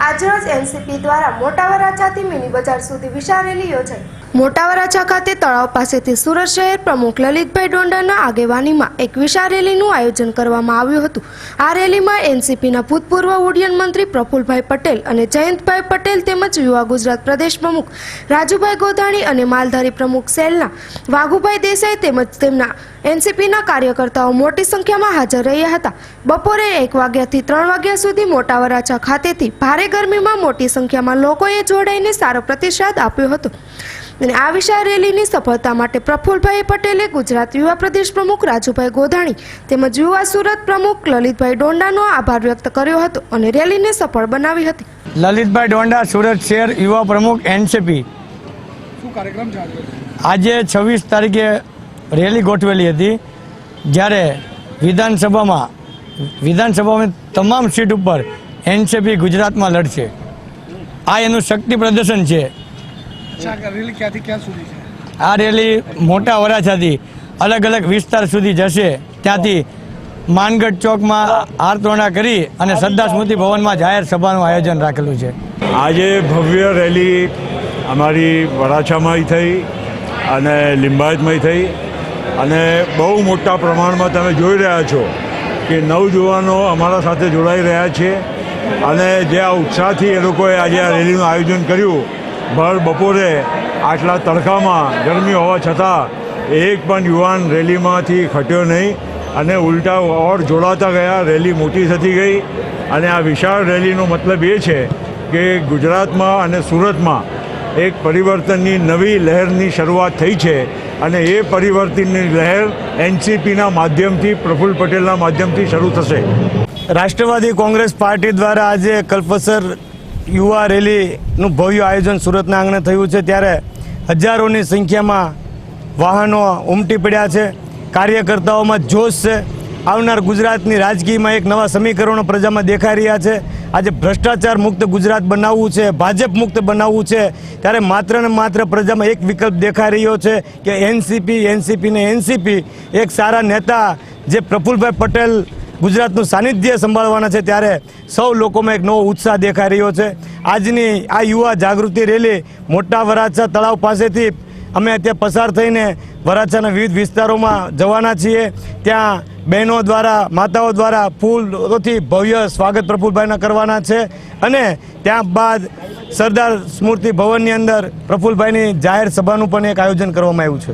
આજરોજ એનસીપી દ્વારા મોટા વરાછાથી મિની બજાર સુધી વિશાળ રેલી યોજાઈ। મોટા વરાછા ખાતે તળાવ પાસેથી સુરત શહેર પ્રમુખ લલિતભાઈ ડોંડાના આગેવાનીમાં એક વિશાળ રેલીનું આયોજન કરવામાં આવ્યું હતું। આ રેલીમાં એનસીપીના ભૂતપૂર્વ ઉડ્ડયન મંત્રી પ્રફુલભાઈ પટેલ અને જયંતભાઈ પટેલ તેમજ યુવા ગુજરાત પ્રદેશ પ્રમુખ રાજુભાઈ ગોધાણી અને માલધારી પ્રમુખ સેલના વાઘુભાઈ દેસાઈ તેમજ તેમના એનસીપીના કાર્યકર્તાઓ મોટી સંખ્યામાં હાજર રહ્યા હતા। બપોરે 1 વાગ્યાથી 3 વાગ્યા સુધી મોટા વરાછા ખાતેથી ભારે ગરમીમાં મોટી સંખ્યામાં લોકોએ જોડાઈને સારો પ્રતિસાદ આપ્યો હતો। અને આ વિશાળ રેલીની સફળતા માટે પ્રફુલભાઈ પટેલે ગુજરાત યુવા પ્રદેશ પ્રમુખ રાજુભાઈ ગોધાણી તેમજ યુવા સુરત પ્રમુખ લલિતભાઈ ડોંડાનો આભાર વ્યક્ત કર્યો હતો અને રેલીને સફળ બનાવી હતી। લલિતભાઈ ડોંડા, સુરત શહેર યુવા પ્રમુખ એનસીપી। શું કાર્યક્રમ ચાલ્યો? આજે 26 તારીખે રેલી ગોઠવેલી હતી, જ્યારે વિધાનસભામાં તમામ સીટ ઉપર એનસીપી ગુજરાતમાં લડશે। આ એનું શક્તિ પ્રદર્શન છે। રેલી ક્યાંથી ક્યાં સુધી છે? આ રેલી મોટા વરાછાથી અલગ અલગ વિસ્તાર સુધી જશે। ત્યાંથી માનગઢ ચોકમાં હારતોણા કરી અને સરદાર સ્મૃતિ ભવનમાં જાહેર સભાનું આયોજન રાખેલું છે। આજે ભવ્ય રેલી અમારી વરાછામાં થઈ અને લિંબાયતમાં થઈ અને બહુ મોટા પ્રમાણમાં તમે જોઈ રહ્યા છો કે નવજુવાનો અમારા સાથે જોડાઈ રહ્યા છે અને જે આ ઉત્સાહથી એ લોકોએ આજે આ રેલીનું આયોજન કર્યું। ભર બપોરે આટલા તડકામાં ગરમી હોવા છતાં એક પણ યુવાન રેલીમાંથી ખટ્યો નહીં અને ઉલટા ઓર જોડાતા ગયા। રેલી મોટી થતી ગઈ અને આ વિશાળ રેલીનો મતલબ એ છે કે ગુજરાતમાં અને સુરતમાં એક પરિવર્તનની નવી લહેરની શરૂઆત થઈ છે અને એ પરિવર્તનની લહેર એનસીપીના માધ્યમથી, પ્રફુલ્લ પટેલના માધ્યમથી શરૂ થશે। રાષ્ટ્રવાદી કોંગ્રેસ પાર્ટી દ્વારા આજે કલ્પસર યુવા રેલીનું ભવ્ય આયોજન સુરતના આંગણે થયું છે, ત્યારે હજારોની સંખ્યામાં વાહનો ઉમટી પડ્યા છે। કાર્યકર્તાઓમાં જોશ છે। આવનાર ગુજરાતની રાજકીયમાં એક નવા સમીકરણો પ્રજામાં દેખાઈ રહ્યા છે। આજે ભ્રષ્ટાચાર મુક્ત ગુજરાત બનાવવું છે, ભાજપ મુક્ત બનાવવું છે, ત્યારે માત્ર ને માત્ર પ્રજામાં એક વિકલ્પ દેખાઈ રહ્યો છે કે એનસીપી એક સારા નેતા જે પ્રફુલભાઈ પટેલ ગુજરાતનું સાનિધ્ય સંભાળવાના છે, ત્યારે સૌ લોકોમાં એક નવો ઉત્સાહ દેખાઈ રહ્યો છે। આજની આ યુવા જાગૃતિ રેલી મોટા વરાછા તળાવ પાસેથી અમે ત્યાં પસાર થઈને વરાછાના વિવિધ વિસ્તારોમાં જવાના છીએ। ત્યાં બહેનો દ્વારા, માતાઓ દ્વારા ફૂલોથી ભવ્ય સ્વાગત પ્રફુલભાઈના કરવાના છે અને ત્યારબાદ સરદાર સ્મૃતિ ભવનની અંદર પ્રફુલભાઈની જાહેર સભાનું પણ એક આયોજન કરવામાં આવ્યું છે।